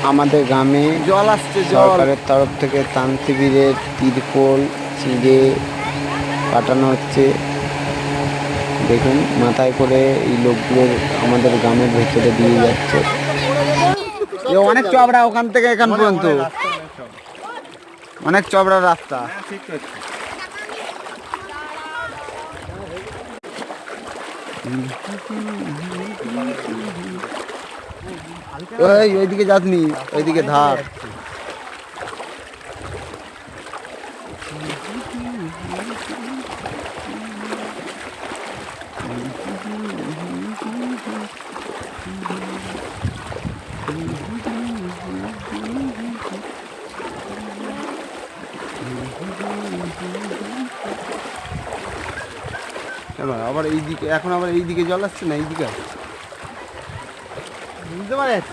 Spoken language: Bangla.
আমাদের গ্রামে জল আসছে, জল। সরকারের তরফ থেকে ত্রাণ শিবিরের তিরপল চিঁড়ে পাঠানো হচ্ছে। দেখুন মাথায় করে এই লোকগুলো আমাদের গ্রামের ভেতরে দিয়ে যাচ্ছে। অনেক চওড়া ওখান থেকে এখান পর্যন্ত, অনেক চওড়া রাস্তা। ওইদিকে যাসনি, ওইদিকে ধার। আবার এইদিকে, এখন আবার এইদিকে জল আসছে না, এইদিকে বুঝতে পারা যাচ্ছে।